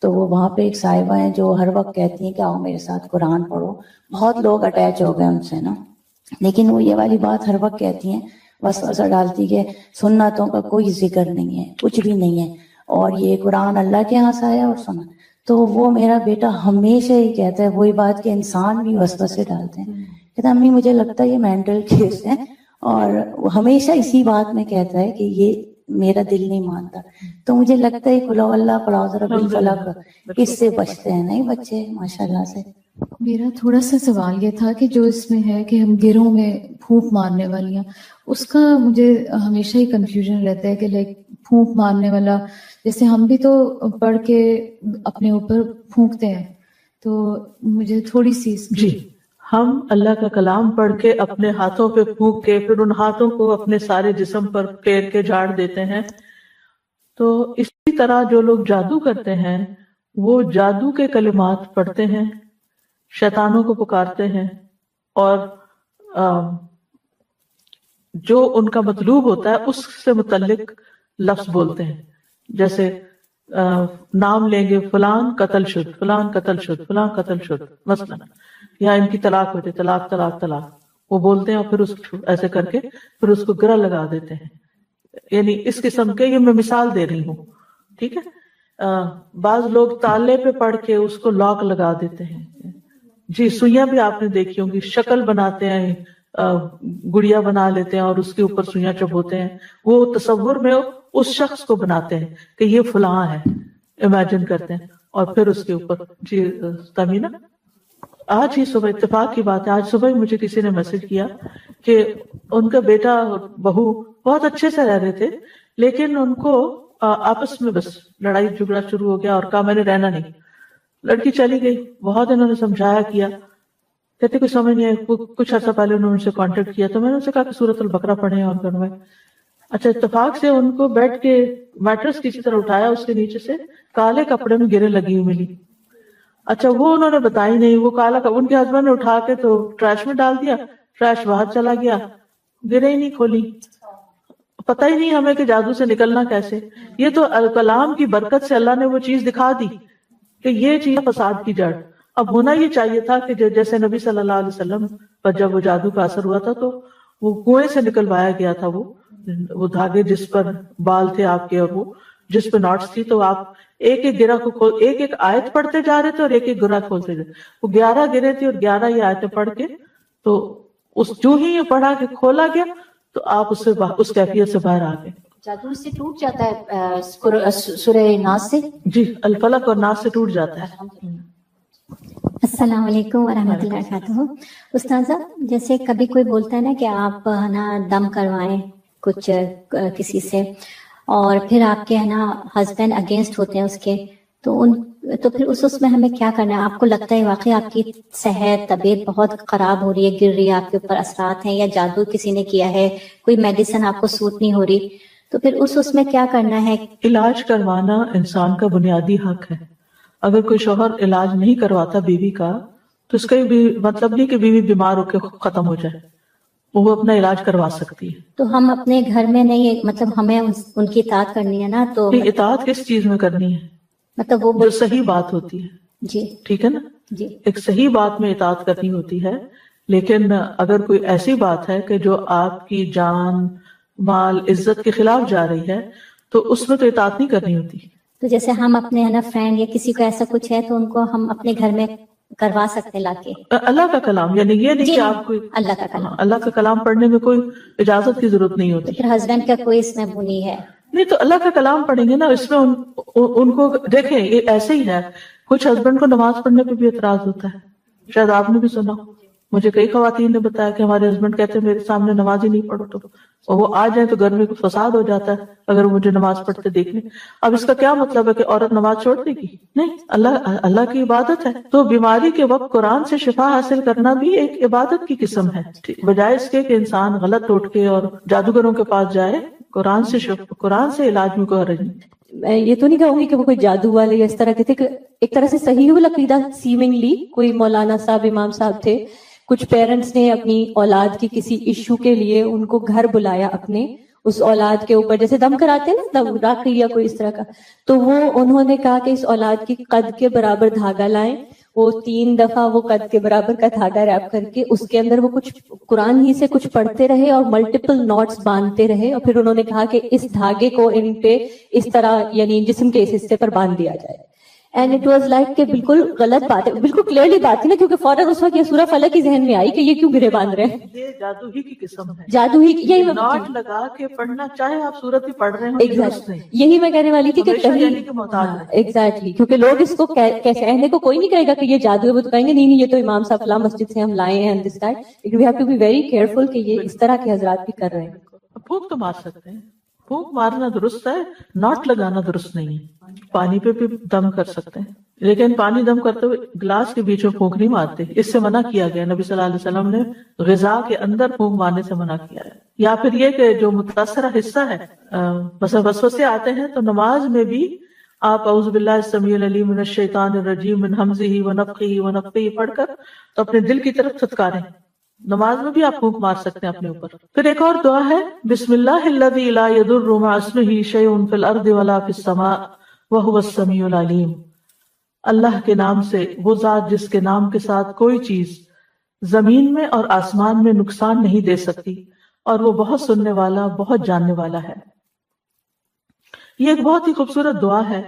تو وہ وہاں پہ ایک صاحبہ ہیں جو ہر وقت کہتی ہیں کہ آؤ میرے ساتھ قرآن پڑھو. بہت لوگ اٹیچ ہو گئے ان سے نا، لیکن وہ یہ والی بات ہر وقت کہتی ہیں، وسوسہ ڈالتی کہ سنتوں کا کوئی ذکر نہیں ہے، کچھ بھی نہیں ہے، اور یہ قرآن اللہ کے ہاں سے آیا اور سنا. تو وہ میرا بیٹا ہمیشہ ہی کہتا ہے وہی بات کہ انسان بھی وسوسے ڈالتے ہیں. کہتا امی مجھے لگتا ہے یہ مینٹل کیس ہے، اور وہ ہمیشہ اسی بات میں کہتا ہے کہ یہ میرا دل نہیں مانتا. تو مجھے لگتا ہے قل اعوذ اللہ قل اعوذ برب الفلق اس سے بچتے ہیں نہیں بچے ماشاءاللہ سے. میرا تھوڑا سا سوال یہ تھا کہ جو اس میں ہے کہ ہم گروہ میں پھونک مارنے والیاں، اس کا مجھے ہمیشہ ہی کنفیوژن رہتا ہے کہ لائک پھونک مارنے والا، جیسے ہم بھی تو پڑھ کے اپنے اوپر پھونکتے ہیں، تو مجھے تھوڑی سی جی ہم اللہ کا کلام پڑھ کے اپنے ہاتھوں پہ پھونک کے پھر ان ہاتھوں کو اپنے سارے جسم پر پھیر کے جھاڑ دیتے ہیں. تو اسی طرح جو لوگ جادو کرتے ہیں وہ جادو کے کلمات پڑھتے ہیں، شیطانوں کو پکارتے ہیں، اور جو ان کا مطلوب ہوتا ہے اس سے متعلق لفظ بولتے ہیں. جیسے نام لیں گے فلان قتل شد، فلان قتل شد، فلان قتل شد مثلا، یا ان کی طلاق ہوتی، طلاق طلاق طلاق، وہ بولتے ہیں اور پھر اس ایسے کر کے پھر اس کو گرہ لگا دیتے ہیں. یعنی اس قسم کے، یہ میں مثال دے رہی ہوں، ٹھیک ہے. بعض لوگ تالے پہ پڑھ کے اس کو لاک لگا دیتے ہیں. جی سوئیاں بھی آپ نے دیکھی ہوں گی، شکل بناتے ہیں، گڑیا بنا لیتے ہیں اور اس کے اوپر سوئیاں چبوتے ہیں. وہ تصور میں اس شخص کو بناتے ہیں کہ یہ فلاں ہے، امیجن کرتے ہیں اور پھر اس کے اوپر. جی تمینہ، آج ہی صبح اتفاق کی بات ہے، آج صبح مجھے کسی نے میسج کیا کہ ان کا بیٹا اور بہو بہت اچھے سے رہ رہے تھے، لیکن ان کو آپس میں بس لڑائی جھگڑا شروع ہو گیا اور کہا میں نے رہنا نہیں. لڑکی چلی گئی، بہت انہوں نے سمجھایا کیا، کہتے کوئی سمجھ نہیں آئی. کچھ عرصہ پہلے انہوں نے ان سے کانٹیکٹ کیا تو میں نے ان سے کہا کہ سورۃ البقرہ پڑھیں اور گھر میں. اچھا اتفاق سے ان کو بیڈ کے میٹرس کسی طرح اٹھایا، اس کے نیچے سے کالے کپڑے میں گرے لگی ہوئی ملی. اچھا وہ انہوں نے بتائی نہیں، وہ کالا ان کے ہسبینڈ نے اٹھا کے تو ٹریش میں ڈال دیا، ٹریش باہر چلا گیا، گرے ہی نہیں کھولی. پتہ ہی نہیں ہمیں کہ جادو سے نکلنا کیسے. یہ تو کلام کی برکت سے اللہ نے وہ چیز دکھا دی کہ یہ چیز فساد کی جڑ. اب ہونا یہ چاہیے تھا کہ جیسے نبی صلی اللہ علیہ وسلم پر جب وہ جادو کا اثر ہوا تھا تو وہ کنویں سے نکلوایا گیا تھا، وہ دھاگے جس پر بال تھے آپ کے اور وہ جس پہ ناٹس تھی، تو آپ ایک ایک گرہ کو ایک ایک آیت پڑھتے جا رہے تھے اور ایک ایک گرہ کھولتے جا رہے. وہ 11 گرے تھے اور 11 یہ آیتیں پڑھ کے تو اس جو ہی یہ پڑھا کے کھولا گیا تو آپ اس کیفیت سے باہر آ گئے. جادو سے ٹوٹ جاتا ہے سورہ ناس سے؟ جی الفلق اور ناس سے ٹوٹ جاتا ہے. السلام علیکم ورحمۃ اللہ وبرکاتہ. استاذہ جیسے کبھی کوئی بولتا ہے نا کہ آپ نا دم کروائیں کچھ کسی سے اور پھر آپ کے ہے نا ہسبینڈ اگینسٹ ہوتے ہیں اس کے، تو پھر اس میں ہمیں کیا کرنا ہے؟ آپ کو لگتا ہے واقعی آپ کی صحت طبیعت بہت خراب ہو رہی ہے، گر رہی ہے، آپ کے اوپر اثرات ہیں یا جادو کسی نے کیا ہے، کوئی میڈیسن آپ کو سوٹ نہیں ہو رہی، تو پھر اس میں کیا کرنا ہے؟ علاج کروانا انسان کا بنیادی حق ہے. اگر کوئی شوہر علاج نہیں کرواتا بیوی کا تو اس کا بھی مطلب نہیں کہ بیوی بیمار ہو کے ختم ہو جائے، وہ اپنا علاج کروا سکتی ہے. تو ہم اپنے گھر میں نہیں، مطلب ہمیں ان کی اطاعت کرنی ہے نا، تو اطاعت کس چیز میں کرنی ہے؟ مطلب وہ جو صحیح بات ہوتی ہے. جی ٹھیک ہے نا، جی ایک صحیح بات میں اطاعت کرنی ہوتی ہے. لیکن اگر کوئی ایسی بات ہے کہ جو آپ کی جان مال عزت کے خلاف جا رہی ہے تو اس میں تو اطاعت نہیں کرنی ہوتی. تو جیسے ہم اپنے ہے نا فرینڈ یا کسی کو ایسا کچھ ہے تو ان کو ہم اپنے گھر میں کروا سکتے لا کے اللہ کا کلام، یعنی یہ نہیں جی کہ آپ کوئی اللہ کا کلام، اللہ کا کلام پڑھنے میں کوئی اجازت کی ضرورت نہیں ہوتی. پھر ہسبینڈ کا کوئی اس میں بنی ہے نہیں تو اللہ کا کلام پڑھیں گے نا. اس میں ان کو دیکھیں یہ ایسے ہی ہے، کچھ ہسبینڈ کو نماز پڑھنے پہ بھی اعتراض ہوتا ہے، شاید آپ نے بھی سنا. مجھے کئی خواتین نے بتایا کہ ہمارے ہسبینڈ کہتے ہیں میرے سامنے نماز ہی نہیں پڑھو، تو اور وہ آ جائیں تو گھر میں فساد ہو جاتا ہے اگر مجھے نماز پڑھتے دیکھ لیں. اب اس کا کیا مطلب ہے کہ عورت نماز چھوڑ دے گی؟ نہیں، اللہ کی عبادت ہے. تو بیماری کے وقت قرآن سے شفا حاصل کرنا بھی ایک عبادت کی قسم ہے، بجائے اس کے کہ انسان غلط اٹھ کے اور جادوگروں کے پاس جائے. قرآن سے علاج میں کوئی حرج نہیں. میں یہ تو نہیں کہوں گی کہ وہ کوئی جادو والے یا اس طرح کے تھے، کہ ایک طرح سے صحیح العقیدہ سیمنگلی کوئی مولانا صاحب امام صاحب تھے. کچھ پیرنٹس نے اپنی اولاد کی کسی ایشو کے لیے ان کو گھر بلایا اپنے، اس اولاد کے اوپر جیسے دم کراتے ہیں نا، دم راکھی یا کوئی اس طرح کا، تو وہ انہوں نے کہا کہ اس اولاد کی قد کے برابر دھاگا لائیں. وہ 3 دفعہ وہ قد کے برابر کا دھاگا ریپ کر کے اس کے اندر وہ کچھ قرآن ہی سے کچھ پڑھتے رہے اور ملٹیپل نوٹس باندھتے رہے، اور پھر انہوں نے کہا کہ اس دھاگے کو ان پہ اس طرح یعنی جسم کے اس حصے پر باندھ دیا جائے. اینڈ اٹ واز لائک کہ بالکل غلط بات ہے، بالکل کلیئرلی بات تھی نا، کیونکہ فوراً اس وقت یہ سورہ فلق کی ذہن میں آئی کہ یہ کیوں گرے باندھ رہے ہیں. یہ جادو ہی کی قسم ہے، جادو ہی یہی ناٹ لگا کے پڑھنا، چاہے آپ سورت ہی پڑھ رہے ہوں. ایگزیکٹلی یہی میں کہنے والی تھی کہ ایگزیکٹلی کیونکہ لوگ اس کو کہنے کو کوئی نہیں کہے گا کہ یہ جادو ہے، وہ تو کہیں گے نہیں یہ تو امام صاحب فلاں مسجد سے ہم لائے ہیں. This that we have to be very careful کہ یہ اس طرح کے حضرات بھی کر رہے ہیں. پھونک تو مار سکتے ہیں، پھونک مارنا درست ہے، ناٹ لگانا درست نہیں ہے. پانی پہ بھی دم کر سکتے ہیں لیکن پانی دم کرتے ہوئے گلاس کے بیچ میں پھونک نہیں مارتے، اس سے منع کیا گیا. نبی صلی اللہ علیہ وسلم نے غذا کے اندر پھونک مارنے سے منع کیا ہے. یا پھر یہ کہ جو متاثرہ حصہ ہے، مثلا وسوسے آتے ہیں تو نماز میں بھی آپ اعوذ باللہ السمیع العلیم من الشیطان الرجیم من ہمزہ ونفخہ ونفثہ پڑھ کر تو اپنے دل کی طرف پھٹکاریں. نماز میں بھی آپ پھونک مار سکتے ہیں اپنے اوپر. پھر ایک اور دعا ہے، بسم اللہ الذی لا یضر مع اسمہ شیء فی الارض ولا فی السماء وهو السمیع العلیم. اللہ کے نام سے، وہ ذات جس کے نام کے ساتھ کوئی چیز زمین میں اور آسمان میں نقصان نہیں دے سکتی اور وہ بہت سننے والا بہت جاننے والا ہے. یہ ایک بہت ہی خوبصورت دعا ہے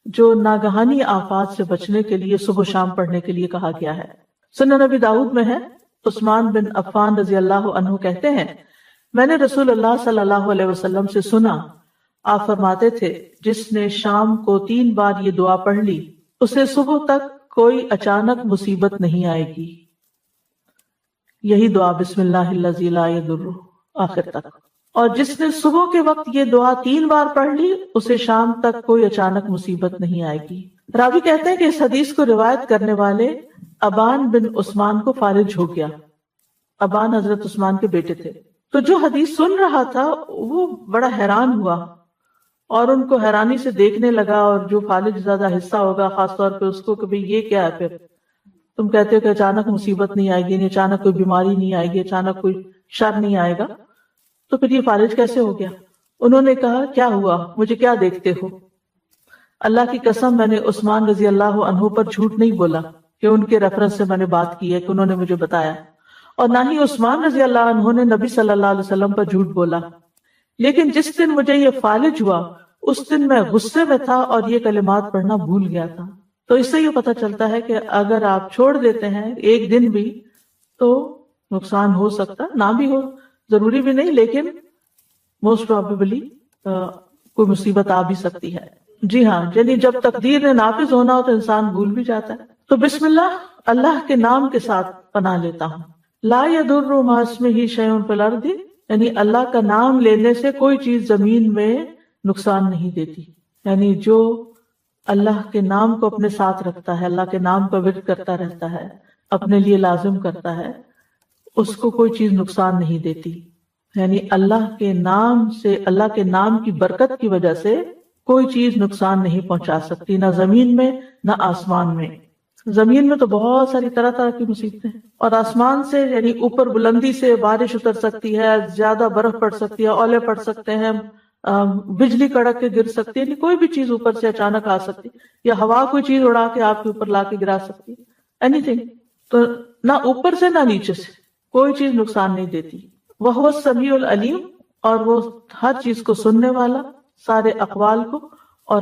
جو ناگہانی آفات سے بچنے کے لیے صبح و شام پڑھنے کے لیے کہا گیا ہے۔ سنن نبی داؤد میں ہے، عثمان بن عفان رضی اللہ عنہ کہتے ہیں میں نے رسول اللہ صلی اللہ علیہ وسلم سے سنا، آپ فرماتے تھے جس نے شام کو 3 بار یہ دعا پڑھ لی اسے صبح تک کوئی اچانک مصیبت نہیں آئے گی۔ یہی دعا بسم اللہ الذی لا یضر آخر تک۔ اور جس نے صبح کے وقت یہ دعا 3 بار پڑھ لی اسے شام تک کوئی اچانک مصیبت نہیں آئے گی۔ راوی کہتے ہیں کہ اس حدیث کو روایت کرنے والے ابان بن عثمان کو فارج ہو گیا۔ ابان حضرت عثمان کے بیٹے تھے۔ تو جو حدیث سن رہا تھا وہ بڑا حیران ہوا اور ان کو حیرانی سے دیکھنے لگا، اور جو فالج زیادہ حصہ ہوگا خاص طور پہ اس کو کہ یہ کیا ہے، پھر تم کہتے ہو کہ اچانک مصیبت نہیں آئے گی، اچانک کوئی بیماری نہیں آئے گی، اچانک کوئی شر نہیں آئے گا، تو پھر یہ فالج کیسے ہو گیا؟ انہوں نے کہا کیا ہوا، مجھے کیا دیکھتے ہو؟ اللہ کی قسم میں نے عثمان رضی اللہ عنہ پر جھوٹ نہیں بولا کہ ان کے ریفرنس سے میں نے بات کی ہے کہ انہوں نے مجھے بتایا، اور نہ ہی عثمان رضی اللہ عنہ نے نبی صلی اللہ علیہ وسلم پر جھوٹ بولا، لیکن جس دن مجھے یہ فالج ہوا اس دن میں غصے میں تھا اور یہ کلمات پڑھنا بھول گیا تھا۔ تو اس سے یہ پتہ چلتا ہے کہ اگر آپ چھوڑ دیتے ہیں ایک دن بھی تو نقصان ہو سکتا، نہ بھی ہو، ضروری بھی نہیں، لیکن موسٹ پروبیبلی کوئی مصیبت آ بھی سکتی ہے۔ جی ہاں، یعنی جب تقدیر نے نافذ ہونا ہو تو انسان بھول بھی جاتا ہے۔ تو بسم اللہ، اللہ کے نام کے ساتھ پناہ لیتا ہوں۔ لا یضر مع اسمہ شیء فی الارض، یعنی اللہ کا نام لینے سے کوئی چیز زمین میں نقصان نہیں دیتی، یعنی جو اللہ کے نام کو اپنے ساتھ رکھتا ہے، اللہ کے نام کا ورد کرتا رہتا ہے، اپنے لیے لازم کرتا ہے، اس کو کوئی چیز نقصان نہیں دیتی۔ یعنی اللہ کے نام سے، اللہ کے نام کی برکت کی وجہ سے کوئی چیز نقصان نہیں پہنچا سکتی، نہ زمین میں نہ آسمان میں۔ زمین میں تو بہت ساری طرح طرح کی مصیبتیں ہیں، اور آسمان سے یعنی اوپر بلندی سے بارش اتر سکتی ہے، زیادہ برف پڑ سکتی ہے، اولے پڑ سکتے ہیں، بجلی کڑک کے گر سکتی ہے، یعنی کوئی بھی چیز اوپر سے اچانک آ سکتی، یا ہوا کوئی چیز اڑا کے آپ کے اوپر لا کے گرا سکتی، اینی تھنگ۔ تو نہ اوپر سے نہ نیچے سے کوئی چیز نقصان نہیں دیتی۔ وَهُوَ السَّمِيعُ الْعَلِيمُ، اور وہ ہر چیز کو سننے والا، سارے اقوال کو اور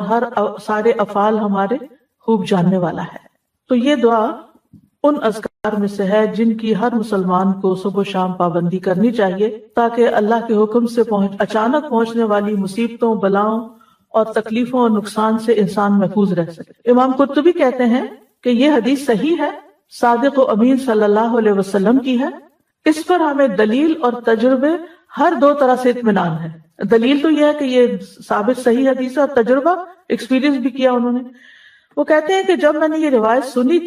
سارے افعال ہمارے خوب جاننے والا ہے۔ تو یہ دعا ان اذکار میں سے ہے جن کی ہر مسلمان کو صبح و شام پابندی کرنی چاہیے، تاکہ اللہ کے حکم سے اچانک پہنچنے والی مصیبتوں، بلاؤں اور تکلیفوں اور نقصان سے انسان محفوظ رہ سکے۔ امام قرطبی کہتے ہیں کہ یہ حدیث صحیح ہے، صادق و امین صلی اللہ علیہ وسلم کی ہے، اس پر ہمیں دلیل اور تجربے ہر دو طرح سے اطمینان ہے۔ دلیل تو یہ ہے کہ یہ ثابت صحیح حدیث ہے، اور تجربہ ایکسپیرینس بھی کیا انہوں نے۔ وہ کہتے ہیں کہ جب میں نے یہ روایت سنی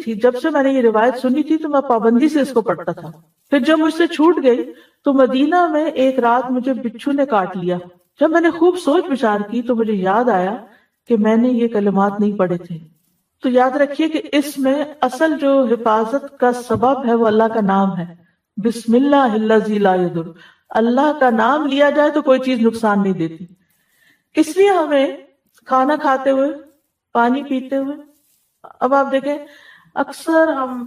تھی، تو میں پابندی سے اس کو پڑھتا تھا، پھر جب مجھ سے چھوٹ گئی تو مدینہ میں ایک رات مجھے بچھو نے کاٹ لیا۔ جب میں نے خوب سوچ بچار کی تو مجھے یاد آیا کہ میں نے یہ کلمات نہیں پڑھے تھے۔ تو یاد رکھیے کہ اس میں اصل جو حفاظت کا سبب ہے وہ اللہ کا نام ہے، بسم اللہ الذی لا یضر، اللہ کا نام لیا جائے تو کوئی چیز نقصان نہیں دیتی۔ اس لیے ہمیں کھانا کھاتے ہوئے، پانی پیتے ہوئے، اب آپ دیکھیں اکثر ہم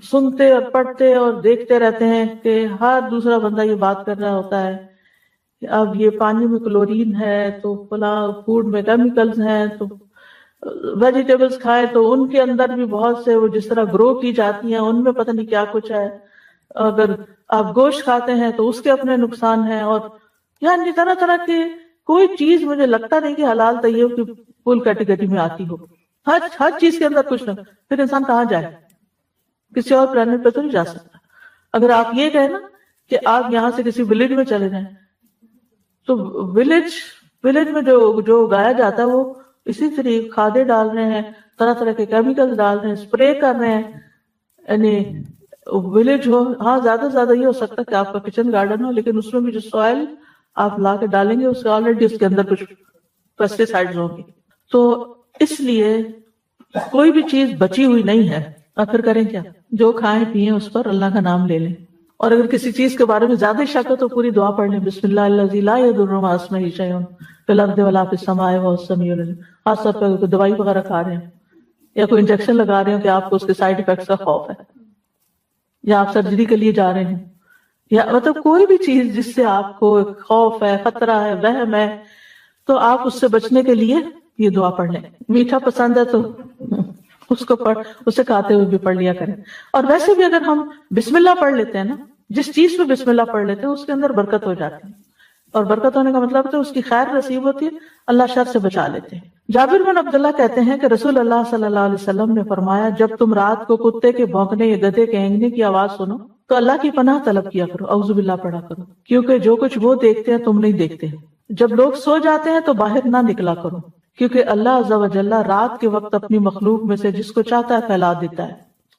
سنتے اور پڑھتے اور دیکھتے رہتے ہیں کہ ہر دوسرا بندہ یہ بات کر رہا ہوتا ہے کہ اب یہ پانی میں کلورین ہے، تو فلاں فوڈ میں کیمیکلز ہیں، تو ویجیٹیبلز کھائے تو ان کے اندر بھی بہت سے وہ جس طرح گرو کی جاتی ہیں ان میں پتہ نہیں کیا کچھ ہے، اگر آپ گوشت کھاتے ہیں تو اس کے اپنے نقصان ہیں، اور یعنی طرح طرح کے کوئی چیز مجھے لگتا نہیں کہ حلال طیب کی فل کیٹیگری میں آتی ہو۔ ہر چیز کے اندر کچھ نہ، پھر انسان کہاں جائے؟ کسی اور پلانٹ پہ تو نہیں جا سکتا۔ اگر آپ یہ کہیں نا کہ آپ یہاں سے کسی ولیج میں چلے جائیں تو ولیج میں جو اگایا جاتا ہے وہ اسی طریقے کھادیں ڈال رہے ہیں، طرح طرح کے کیمیکل ڈال رہے ہیں، اسپرے کر رہے ہیں، یعنی ولیج ہو، ہاں زیادہ سے زیادہ یہ ہو سکتا ہے کہ آپ کا کچن گارڈن ہو، لیکن اس میں بھی جو سوائل آپ لا کے ڈالیں گے اس کے آلریڈی اس کے اندر کچھ پیسٹی سائڈز ہوں گی۔ تو اس لیے کوئی بھی چیز بچی ہوئی نہیں ہے، آخر کریں کیا؟ جو کھائیں پیئیں اس پر اللہ کا نام لے لیں، اور اگر کسی چیز کے بارے میں زیادہ شک ہو تو پوری دعا پڑھ لیں، بسم اللہ الذی لا یضر مع اسمہ شیء فی الارض ولا فی السماء وهو السمیع العلیم۔ خاص طور پر دوائی وغیرہ کھا رہے ہیں یا کوئی انجیکشن لگا رہے ہیں کہ آپ کو اس کے سائیڈ افیکٹس کا خوف ہے، یا آپ سرجری کے لیے جا رہے ہیں، یا مطلب کوئی بھی چیز جس سے آپ کو خوف ہے، خطرہ ہے، وہم ہے، تو آپ اس سے بچنے کے لیے یہ دعا پڑھ لیں. میٹھا پسند ہے تو اس کو پڑھ، اسے کھاتے ہوئے بھی پڑھ لیا کریں. اور ویسے بھی اگر ہم بسم اللہ پڑھ لیتے ہیں نا، جس چیز پہ بسم اللہ پڑھ لیتے ہیں اس کے اندر برکت ہو جاتی ہے، اور برکت ہونے کا مطلب ہے اس کی خیر نصیب ہوتی ہے، اللہ شر سے بچا لیتے ہیں. جابر بن عبداللہ کہتے ہیں کہ رسول اللہ صلی اللہ علیہ وسلم نے فرمایا، جب تم رات کو کتے کے بھونکنے یا گدھے کے ہینگنے کی آواز سنو تو اللہ کی پناہ طلب کیا کرو، اعوذ باللہ پڑھا کرو، کیونکہ جو کچھ وہ دیکھتے ہیں تم نہیں دیکھتے. جب لوگ سو جاتے ہیں تو باہر نہ نکلا کرو، کیونکہ اللہ عز و جل رات کے وقت اپنی مخلوق میں سے جس کو چاہتا ہے پھیلا دیتا ہے.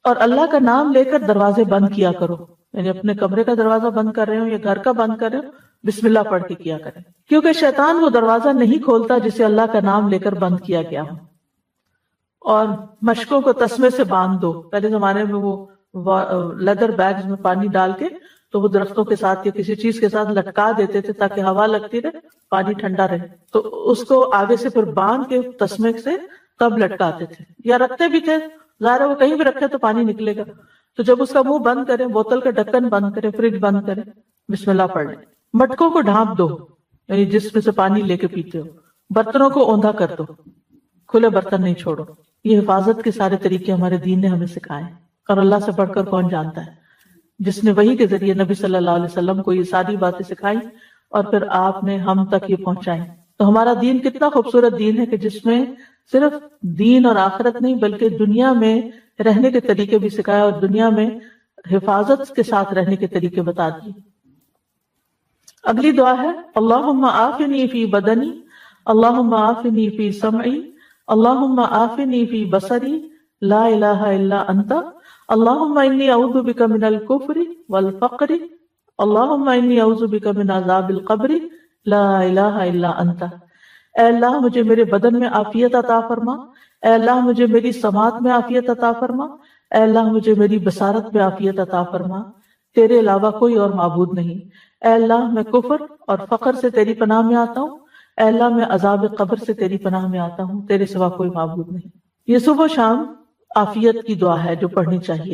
اور اللہ کا نام لے کر دروازے بند کیا کرو، یعنی اپنے کمرے کا دروازہ بند کر رہے ہو یا گھر کا بند کر رہے ہو، بسم اللہ پڑھ کے کیا کریں، کیونکہ شیطان وہ دروازہ نہیں کھولتا جسے اللہ کا نام لے کر بند کیا گیا ہو. اور مشکوں کو تسمے سے باندھ دو. پہلے زمانے میں وہ لیدر بیگز میں پانی ڈال کے تو وہ درختوں کے ساتھ یا کسی چیز کے ساتھ لٹکا دیتے تھے تاکہ ہوا لگتی رہے، پانی ٹھنڈا رہے. تو اس کو آگے سے پھر باندھ کے تسمے سے تب لٹکاتے تھے، یا رکھتے بھی تھے، ظاہر ہے وہ کہیں بھی رکھے تو پانی نکلے گا. تو جب اس کا منہ بند کریں، بوتل کا ڈھکن بند کریں، فریج بند کریں، بسم اللہ پڑھ لیں. مٹکوں کو ڈھانپ دو، یعنی جس میں سے پانی لے کے پیتے ہو. برتنوں کو اوندھا کر دو، کھلے برتن نہیں چھوڑو. یہ حفاظت کے سارے طریقے ہمارے دین نے ہمیں سکھائے، اور اللہ سے بڑھ کر کون جانتا ہے. جس نے وحی کے ذریعے نبی صلی اللہ علیہ وسلم کو یہ ساری باتیں سکھائی اور پھر آپ نے ہم تک یہ پہنچائی. تو ہمارا دین کتنا خوبصورت دین ہے کہ جس میں صرف دین اور آخرت نہیں بلکہ دنیا میں رہنے کے طریقے بھی سکھائے، اور دنیا میں حفاظت کے ساتھ رہنے کے طریقے بتا دیے. اگلی دعا ہے اللہم عافنی فی بدنی، اللہم عافنی فی سمعی، اللہم عافنی فی بصری، لا الہ الا انت، اللہم انی اعوذ بک من الکفر والفقر، اللہم انی اعوذ بک من عذاب القبر، لا الہ الا انت. اے اللہ مجھے میرے بدن میں عافیت عطا فرما، اے اللہ مجھے میری سماعت میں عافیت عطا فرما، اے اللہ مجھے میری بصارت میں عافیت عطا فرما، تیرے علاوہ کوئی اور معبود نہیں. اے اللہ میں کفر اور فقر سے تیری پناہ میں آتا ہوں، اے اللہ میں عذاب قبر سے تیری پناہ میں آتا ہوں، تیرے سوا کوئی معبود نہیں. یہ صبح و شام عافیت کی دعا ہے جو پڑھنی چاہیے.